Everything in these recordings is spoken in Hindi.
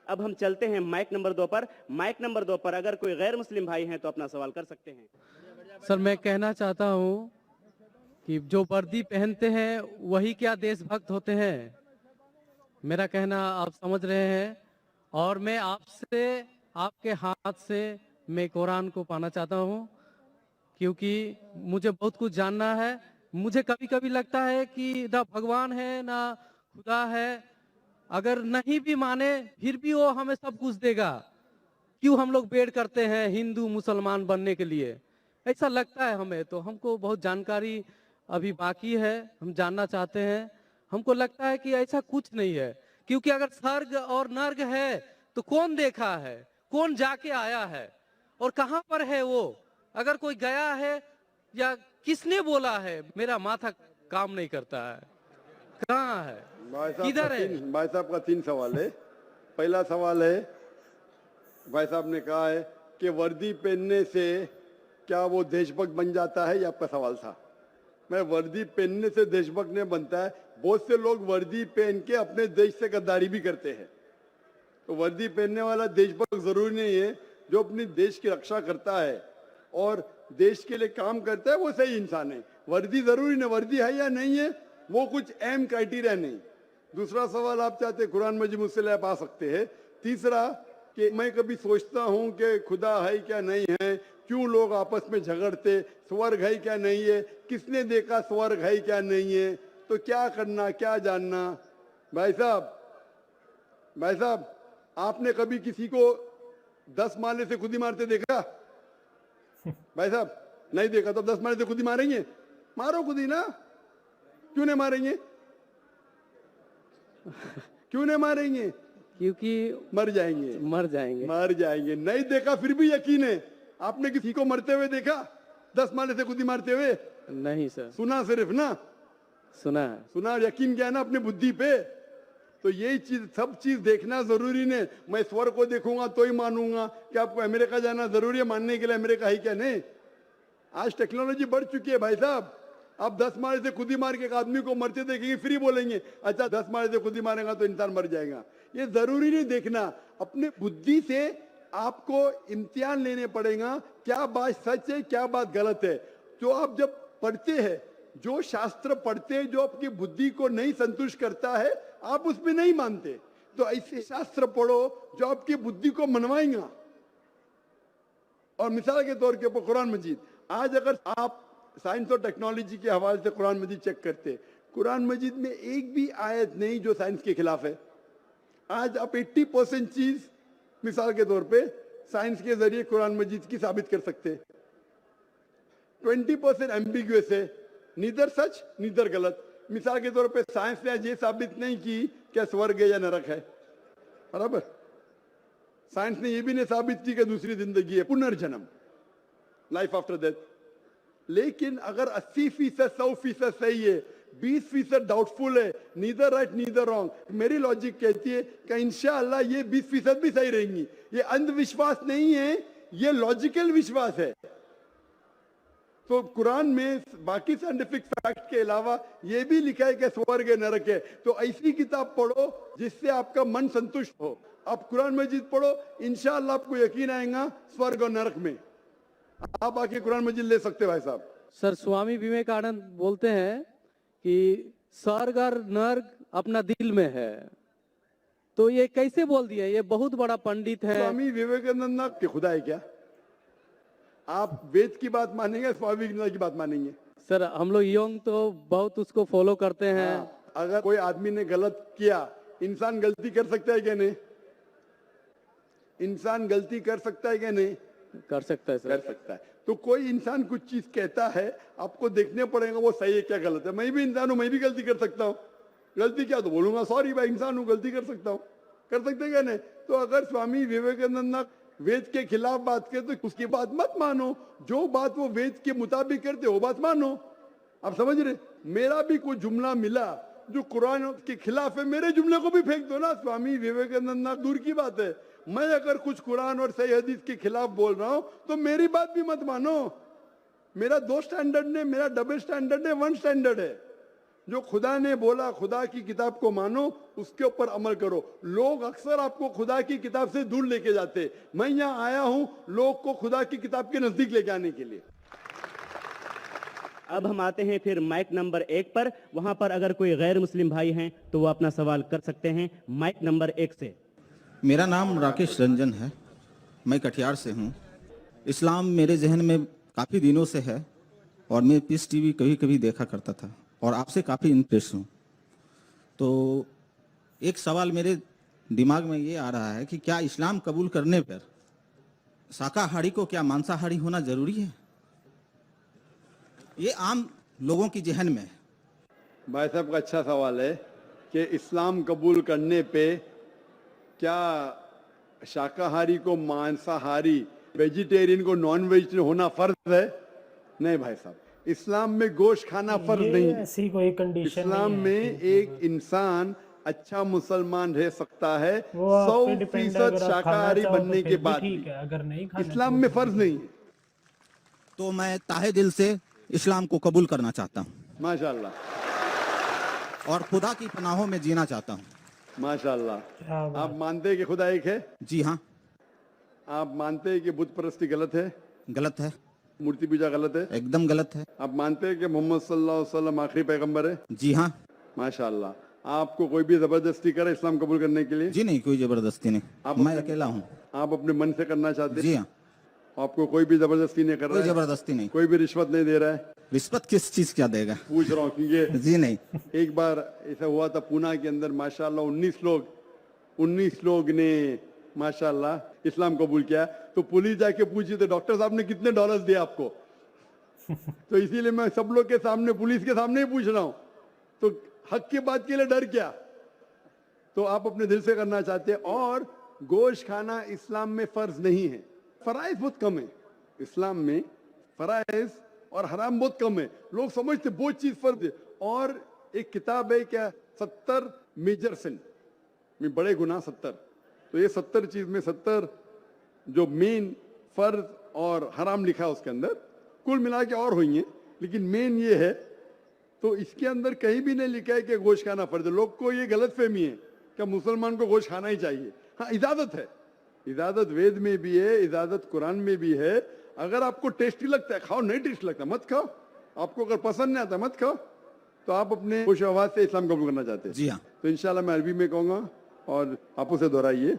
अब हम चलते हैं माइक नंबर 2 पर। माइक नंबर 2 पर अगर कोई गैर मुस्लिम भाई हैं तो अपना सवाल कर सकते हैं। सर मैं कहना चाहता हूँ कि जो वर्दी पहनते हैं वही क्या देशभक्त होते हैं। मेरा कहना आप समझ रहे हैं। और मैं आपसे आपके हाथ से मैं कुरान को पाना चाहता हूँ, क्योंकि मुझे बहुत कुछ जानना है। मुझे कभी कभी लगता है कि ना भगवान है ना खुदा है। अगर नहीं भी माने फिर भी वो हमें सब कुछ देगा। क्यों हम लोग वेट करते हैं हिंदू मुसलमान बनने के लिए? ऐसा लगता है हमें। तो हमको बहुत जानकारी अभी बाकी है, हम जानना चाहते हैं। हमको लगता है कि ऐसा कुछ नहीं है, क्योंकि अगर स्वर्ग और नर्क है तो कौन देखा है, कौन जाके आया है और कहाँ पर है वो? अगर कोई गया है या किसने बोला है, मेरा माथा काम नहीं करता है। कहाँ है, किधर है? भाई साहब का 3 सवाल है। पहला सवाल है, भाई साहब ने कहा है कि वर्दी पहनने से क्या वो देशभक्त बन जाता है, ये आपका सवाल था। मैं वर्दी पहनने से देशभक्त नहीं बनता है। बहुत से लोग वर्दी पहन के अपने देश से गद्दारी भी करते हैं। तो वर्दी पहनने वाला देशभक्त जरूरी नहीं है। जो अपनी देश की रक्षा करता है और देश के लिए काम करता है वो सही इंसान है। वर्दी जरूरी नहीं, वर्दी है या नहीं है वो कुछ अहम क्राइटेरिया नहीं। दूसरा सवाल आप चाहते कुरान मजीद मुझसे ले पा सकते हैं। तीसरा कि मैं कभी सोचता हूं कि खुदा है क्या नहीं है, क्यों लोग आपस में झगड़ते, स्वर्ग है क्या नहीं है, किसने देखा स्वर्ग है क्या नहीं है, तो क्या करना क्या जानना। भाई साहब आपने कभी किसी को 10 माले से खुद ही मारते देखा? भाई साहब नहीं देखा तो 10 माले से खुद ही मारेंगे? मारो खुद ही ना। क्यों नहीं मारेंगे? क्यों नहीं मारेंगे? क्योंकि मर जाएंगे। मर जाएंगे। नहीं देखा फिर भी यकीन है। आपने किसी को मरते हुए देखा 10 माले से खुद ही मारते हुए? नहीं सर। सुना सिर्फ ना? सुना है। सुना, यकीन क्या है ना अपनी बुद्धि पे। तो यही चीज, सब चीज देखना जरूरी नहीं। मैं स्वर्ग को देखूंगा तो ही मानूंगा। क्या आपको अमेरिका जाना जरूरी है मानने के लिए अमेरिका है क्या? नहीं। आज टेक्नोलॉजी बढ़ चुकी है भाई साहब। आप 10 माले से खुद ही मार के एक आदमी को मरते देखेंगे फिर ही बोलेंगे अच्छा 10 माले से खुद ही मारेगा तो इंसान मर जाएगा। ये जरूरी नहीं देखना। अपने बुद्धि से आपको इम्तिहान लेने पड़ेगा, क्या बात सच है क्या बात गलत है। तो आप जब पढ़ते हैं, जो शास्त्र पढ़ते हैं जो आपकी बुद्धि को नहीं संतुष्ट करता है आप उसमें नहीं मानते, तो ऐसे शास्त्र पढ़ो जो आपकी बुद्धि को मनवाएगा। और मिसाल के तौर के ऊपर कुरान मजीद, आज अगर आप साइंस और टेक्नोलॉजी के हवाले से कुरान मजीद चेक करते, कुरान मजीद में एक भी आयत नहीं जो साइंस के खिलाफ है। आज आप 80% चीज मिसाल के तौर पे साइंस के जरिए कुरान मजीद की साबित कर सकते हैं। 20% एम्बिग्युअस है, नीदर सच नीदर गलत। मिसाल के तौर पे साइंस ने आज ये साबित नहीं की क्या स्वर्ग है या नरक है, बराबर। साइंस ने ये भी नहीं साबित की कि दूसरी जिंदगी है, पुनर्जन्म, लाइफ आफ्टर डेथ। लेकिन अगर 80% 100% सही है, 20% डाउटफुल है, नीदर राइट नीदर रॉन्ग, मेरी लॉजिक कहती है कि इंशाअल्लाह ये 20% भी सही रहेंगी। ये अंधविश्वास नहीं है, ये लॉजिकल विश्वास है। तो कुरान में बाकी साइंटिफिक फैक्ट के अलावा ये भी लिखा है कि स्वर्ग है नरक है। तो ऐसी किताब पढ़ो जिससे आपका मन संतुष्ट हो। आप कुरान मजीद पढ़ो, इंशाअल्लाह आपको यकीन आएगा स्वर्ग और नरक में। आप आके कुरान मजीद ले सकते भाई साहब। सर स्वामी विवेकानंद बोलते हैं कि स्वर्ग और नर्क अपना दिल में है। तो ये कैसे बोल दिया? ये बहुत बड़ा पंडित है। स्वामी विवेकानंद के खुदा है क्या? आप वेद की बात मानेंगे, स्वामी विवेकानंद की बात मानेंगे? सर हम लोग यंग तो बहुत उसको फॉलो करते हैं। हाँ, अगर कोई आदमी ने गलत किया, इंसान गलती कर सकता है क्या नहीं? इंसान गलती कर सकता है क्या नहीं? कर सकता है सर। कर सकता है। तो कोई इंसान कुछ चीज कहता है, आपको देखने पड़ेगा वो सही है क्या गलत है। मैं भी इंसान हूं, मैं भी गलती कर सकता हूँ। गलती क्या तो बोलूंगा सॉरी भाई, इंसान हूं गलती कर सकता हूँ। कर सकते क्या नहीं? तो अगर स्वामी विवेकानंद वेद के खिलाफ बात करे तो उसकी बात मत मानो। जो बात वो वेद के मुताबिक करते वो बात मानो। आप समझ रहे? मेरा भी कोई जुमला मिला जो कुरान के खिलाफ है, मेरे जुमले को भी फेंक दो ना। स्वामी विवेकानंद दूर की बात है, मैं अगर कुछ कुरान और सही हदीस के खिलाफ बोल रहा हूं तो मेरी बात भी मत मानो। मेरा 2 स्टैंडर्ड नहीं, मेरा डबल स्टैंडर्ड है, 1 स्टैंडर्ड है। जो खुदा ने बोला, खुदा की किताब को मानो, उसके ऊपर अमल करो। लोग अक्सर आपको खुदा की किताब से दूर लेके जाते। मैं यहाँ आया हूँ लोग को खुदा की किताब के नजदीक लेके आने के लिए। अब हम आते हैं फिर माइक नंबर 1 पर। वहां पर अगर कोई गैर मुस्लिम भाई हैं तो वो अपना सवाल कर सकते हैं माइक नंबर 1 से। मेरा नाम राकेश रंजन है, मैं कटिहार से हूँ। इस्लाम मेरे जहन में काफ़ी दिनों से है और मैं पीस टीवी कभी कभी देखा करता था और आपसे काफ़ी इंप्रेस हूँ। तो एक सवाल मेरे दिमाग में ये आ रहा है कि क्या इस्लाम कबूल करने पर शाकाहारी को क्या मांसाहारी होना ज़रूरी है? ये आम लोगों की जहन में है। भाई साहब का अच्छा सवाल है कि इस्लाम कबूल करने पे क्या शाकाहारी को मांसाहारी, वेजिटेरियन को नॉन वेजिटेरियन होना फर्ज है? नहीं भाई साहब, इस्लाम में गोश्त खाना फर्ज ये नहीं है। ऐसी कोई कंडीशन इस्लाम नहीं है में कि एक इंसान अच्छा मुसलमान रह सकता है वो आप पे 100% डिपेंड है, अगर आप खाना शाकाहारी चाहो तो बनने फिर के भी बाद ठीक भी। है, अगर नहीं खाना इस्लाम तो में फिर फर्ज भी नहीं है। तो मैं ताहे दिल से इस्लाम को कबूल करना चाहता हूँ माशाल्लाह, और खुदा की पनाहों में जीना चाहता हूँ। माशाल्लाह। क्या बात। आप मानते हैं कि खुदा एक है? जी हाँ, आप मानते हैं कि बुत परस्ती गलत है, गलत है, मूर्ति पूजा गलत है? एकदम गलत है। आप मानते हैं कि मोहम्मद सल्लल्लाहु अलैहि वसल्लम आखिरी पैगंबर है? जी हाँ। माशाल्लाह। आपको कोई भी जबरदस्ती करे इस्लाम कबूल करने के लिए? जी नहीं, कोई जबरदस्ती नहीं, आप मैं अपने- अकेला हूँ। आप अपने मन से करना चाहते जी हैं? हाँ, आपको कोई भी जबरदस्ती नहीं कर कोई रहा है? जबरदस्ती नहीं। कोई भी रिश्वत नहीं दे रहा है? रिश्वत किस चीज क्या देगा? पूछ रहा हूँ क्योंकि जी नहीं। एक बार ऐसा हुआ था पूना के अंदर, माशाल्लाह 19 लोग ने माशाल्लाह इस्लाम कबूल किया। तो पुलिस जाके पूछी तो डॉक्टर साहब ने कितने डॉलर्स दिए आपको? तो इसीलिए मैं सब लोग के सामने, पुलिस के सामने ही पूछ रहा हूँ। तो हक की बात के लिए डर क्या? तो आप अपने दिल से करना चाहते हैं। और गोश्त खाना इस्लाम में फर्ज नहीं है, फराइज बहुत कम है। इस्लाम में फराइज और हराम बहुत कम है। लोग समझते बहुत चीज फर्ज है। और एक किताब है क्या, 70 मेजर सिन में बड़े गुनाह 70। तो ये 70 चीज में 70 जो मेन फर्ज और हराम लिखा है उसके अंदर, कुल मिला के और हुई है, लेकिन मेन ये है। तो इसके अंदर कहीं भी नहीं लिखा है कि गोश्त खाना फर्ज है। लोग को ये गलत फहमी है कि मुसलमान को गोश्त खाना ही चाहिए। हाँ, इजाजत है, इजाजत वेद में भी है, इजाजत कुरान में भी है। अगर आपको टेस्टी लगता है खाओ, नहीं टेस्टी लगता मत खाओ। आपको अगर पसंद नहीं आता मत खाओ। तो आप अपने खुश आवाज से इस्लाम कबूल करना चाहते हैं? जी हाँ। तो इंशाल्लाह मैं अरबी में कहूंगा और आप उसे दोहराइए।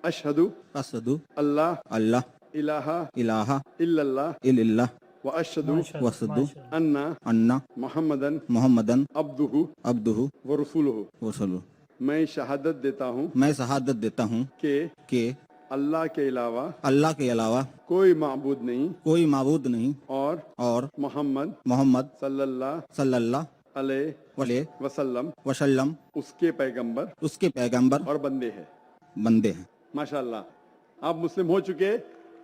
अशहदु असदु अल्लाह अल्लाह इलाहा इलाहा इल्लल्लाह इल्लल्लाह व अशहदु माशाल्लाह, वसदु माशाल्लाह। अन्ना अन्ना मोहम्मदन मोहम्मदन अब्दुहु अब्दुहु व रसूलुहु। वसलु। मैं शहादत देता हूँ मैं शहादत देता हूँ कि अल्लाह के अलावा अल्लाह के अलावा कोई माबूद नहीं कोई माबूद नहीं और मोहम्मद सल्लल्लाहु सल्लल्लाहु अलैहि अलैहि वसल्लम वसल्लम उसके पैगंबर उसके पैगंबर और बंदे हैं। बंदे हैं। माशाल्लाह, आप मुस्लिम हो चुके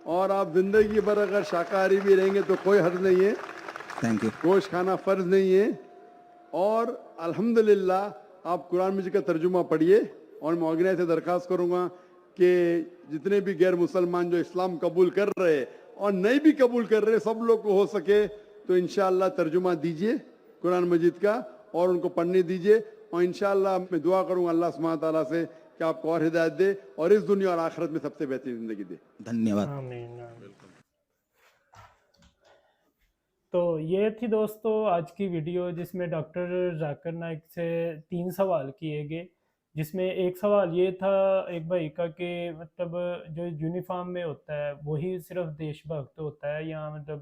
और आप जिंदगी भर अगर शाकाहारी भी रहेंगे तो कोई हर्ज नहीं है। Thank you. गोश्त खाना फर्ज नहीं है। और अल्हम्दुलिल्लाह आप कुरान मजीद का तर्जुमा पढ़िए। और मैं ऑर्गेनाइज से दरखास्त करूंगा कि जितने भी गैर मुसलमान जो इस्लाम कबूल कर रहे हैं और नहीं भी कबूल कर रहे, सब लोग को हो सके तो इंशाअल्लाह तर्जुमा दीजिए कुरान मजीद का और उनको पढ़ने दीजिए। और इंशाअल्लाह मैं दुआ करूंगा अल्लाह सुब्हानहू व तआला से कि आपको और हिदायत दे और इस दुनिया और आखिरत में सबसे बेहतरीन जिंदगी दे। धन्यवाद। आमीन, आमीन। तो ये थी दोस्तों आज की वीडियो, जिसमें डॉक्टर जाकिर नाइक से 3 सवाल किए गए। जिसमें एक सवाल ये था एक भाई का कि मतलब जो यूनिफॉर्म में होता है वही सिर्फ देशभक्त होता है, या मतलब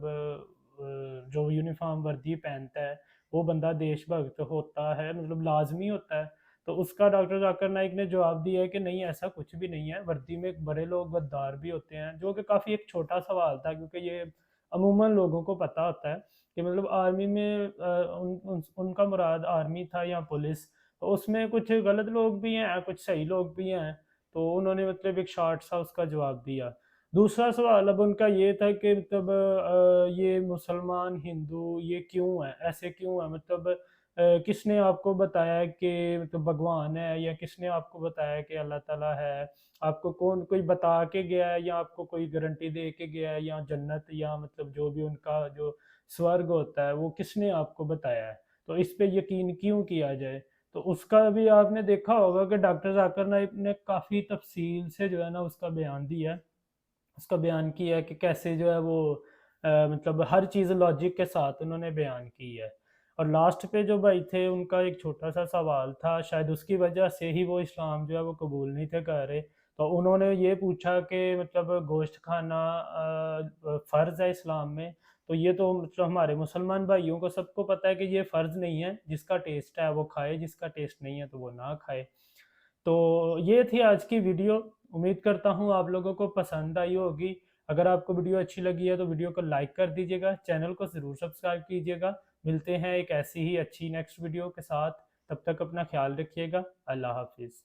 जो यूनिफॉर्म वर्दी पहनता है वो बंदा देशभक्त होता है, मतलब लाजमी होता है। तो उसका डॉक्टर जाकिर नाइक ने जवाब दिया है कि नहीं, ऐसा कुछ भी नहीं है। वर्दी में बड़े लोग गद्दार भी होते हैं, जो कि काफ़ी एक छोटा सवाल था, क्योंकि ये अमूमन लोगों को पता होता है कि मतलब आर्मी में उनका मुराद आर्मी था या पुलिस। तो उसमें कुछ गलत लोग भी हैं, कुछ सही लोग भी हैं। तो उन्होंने मतलब एक शॉर्ट सा उसका जवाब दिया। दूसरा सवाल अब उनका ये था कि मतलब ये मुसलमान हिंदू ये क्यों है, ऐसे क्यों है, मतलब किसने आपको बताया कि मतलब भगवान है, या किसने आपको बताया कि अल्लाह ताला है? आपको कौन कोई बता के गया है, या आपको कोई गारंटी दे के गया है, या जन्नत, या मतलब जो भी उनका जो स्वर्ग होता है वो किसने आपको बताया है? तो इस पे यकीन क्यों किया जाए। तो उसका भी आपने देखा होगा कि डॉक्टर जाकिर नाइक ने काफ़ी तफसील से जो है ना उसका बयान दिया है, उसका बयान किया है कि कैसे जो है वो मतलब हर चीज़ लॉजिक के साथ उन्होंने बयान की है। और लास्ट पे जो भाई थे उनका एक छोटा सा सवाल था, शायद उसकी वजह से ही वो इस्लाम जो है वो कबूल नहीं थे कर रहे। तो उन्होंने ये पूछा कि मतलब गोश्त खाना फ़र्ज़ है इस्लाम में। तो ये तो मतलब हमारे मुसलमान भाइयों को सबको पता है कि ये फ़र्ज़ नहीं है, जिसका टेस्ट है वो खाए, जिसका टेस्ट नहीं है तो वो ना खाए। तो ये थी आज की वीडियो। उम्मीद करता हूँ आप लोगों को पसंद आई होगी। अगर आपको वीडियो अच्छी लगी है तो वीडियो को लाइक कर दीजिएगा, चैनल को ज़रूर सब्सक्राइब कीजिएगा। मिलते हैं एक ऐसी ही अच्छी नेक्स्ट वीडियो के साथ, तब तक अपना ख्याल रखिएगा। अल्लाह हाफिज़।